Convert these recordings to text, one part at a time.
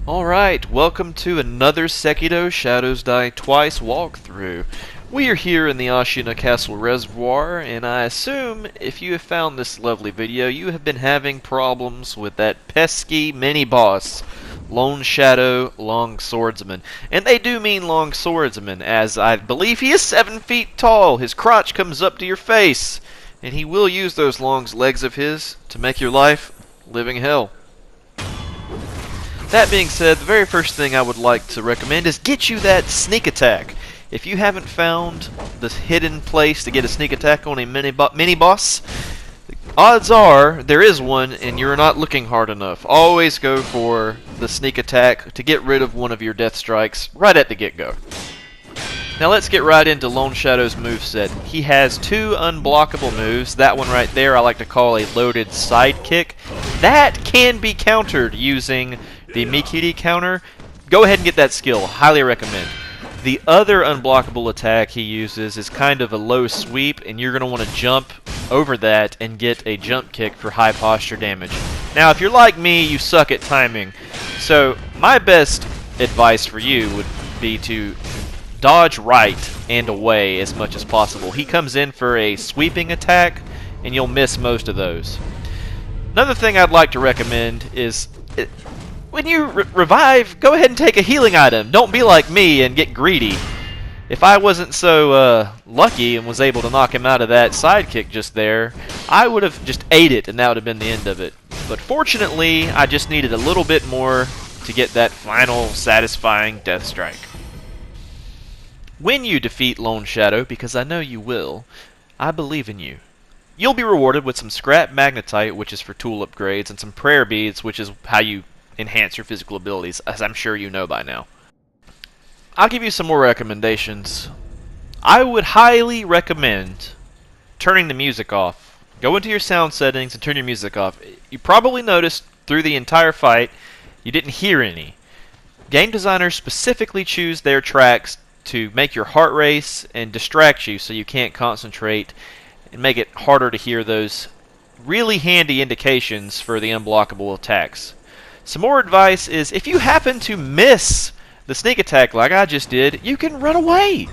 Alright, welcome to another Sekiro Shadows Die Twice walkthrough. We are here in the Ashina Castle Reservoir, and I assume if you have found this lovely video, you have been having problems with that pesky mini-boss, Lone Shadow Longswordsman. And they do mean Longswordsman, as I believe he is 7 feet tall. His crotch comes up to your face, and he will use those long legs of his to make your life living hell. That being said, the very first thing I would like to recommend is get you that sneak attack. If you haven't found the hidden place to get a sneak attack on a mini-boss, odds are there is one and you're not looking hard enough. Always go for the sneak attack to get rid of one of your death strikes right at the get-go. Now let's get right into Lone Shadow's moveset. He has two unblockable moves. That one right there I like to call a loaded sidekick. That can be countered using the Mikiri counter. Go ahead and get that skill. Highly recommend. The other unblockable attack he uses is kind of a low sweep, and you're going to want to jump over that and get a jump kick for high posture damage. Now, if you're like me, you suck at timing. So, my best advice for you would be to dodge right and away as much as possible. He comes in for a sweeping attack, and you'll miss most of those. Another thing I'd like to recommend is when you revive, go ahead and take a healing item. Don't be like me and get greedy. If I wasn't so lucky and was able to knock him out of that sidekick just there, I would have just ate it and that would have been the end of it. But fortunately, I just needed a little bit more to get that final satisfying death strike. When you defeat Lone Shadow, because I know you will, I believe in you, you'll be rewarded with some scrap Magnetite, which is for tool upgrades, and some prayer beads, which is how you enhance your physical abilities, as I'm sure you know by now. I'll give you some more recommendations. I would highly recommend turning the music off. Go into your sound settings and turn your music off. You probably noticed through the entire fight you didn't hear any. Game designers specifically choose their tracks to make your heart race and distract you so you can't concentrate and make it harder to hear those really handy indications for the unblockable attacks. Some more advice is if you happen to miss the sneak attack like I just did, you can run away.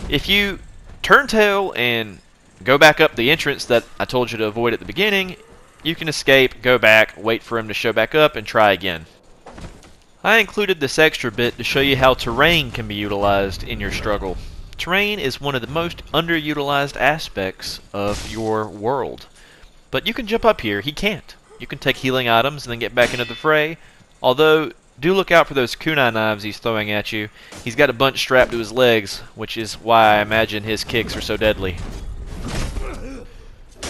If you turn tail and go back up the entrance that I told you to avoid at the beginning, you can escape, go back, wait for him to show back up, and try again. I included this extra bit to show you how terrain can be utilized in your struggle. Terrain is one of the most underutilized aspects of your world. But you can jump up here, he can't. You can take healing items and then get back into the fray. Although, do look out for those kunai knives he's throwing at you. He's got a bunch strapped to his legs, which is why I imagine his kicks are so deadly.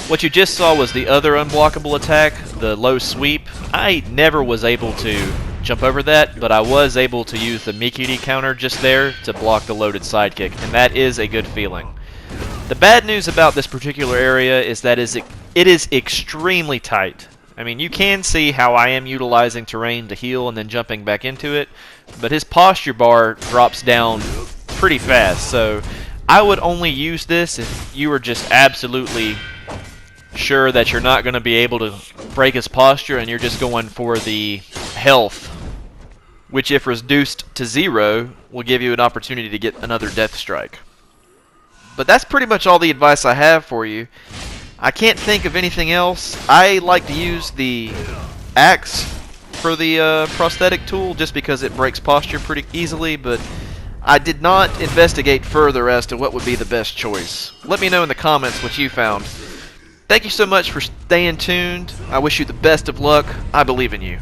What you just saw was the other unblockable attack, the low sweep. I never was able to jump over that, but I was able to use the Mikiri counter just there to block the loaded sidekick, and that is a good feeling. The bad news about this particular area is that it is extremely tight. I mean, you can see how I am utilizing terrain to heal and then jumping back into it, but his posture bar drops down pretty fast, so I would only use this if you were just absolutely sure that you're not going to be able to break his posture and you're just going for the health, which if reduced to 0 will give you an opportunity to get another death strike. But that's pretty much all the advice I have for you. I can't think of anything else. I like to use the axe for the prosthetic tool just because it breaks posture pretty easily, but I did not investigate further as to what would be the best choice. Let me know in the comments what you found. Thank you so much for staying tuned. I wish you the best of luck. I believe in you.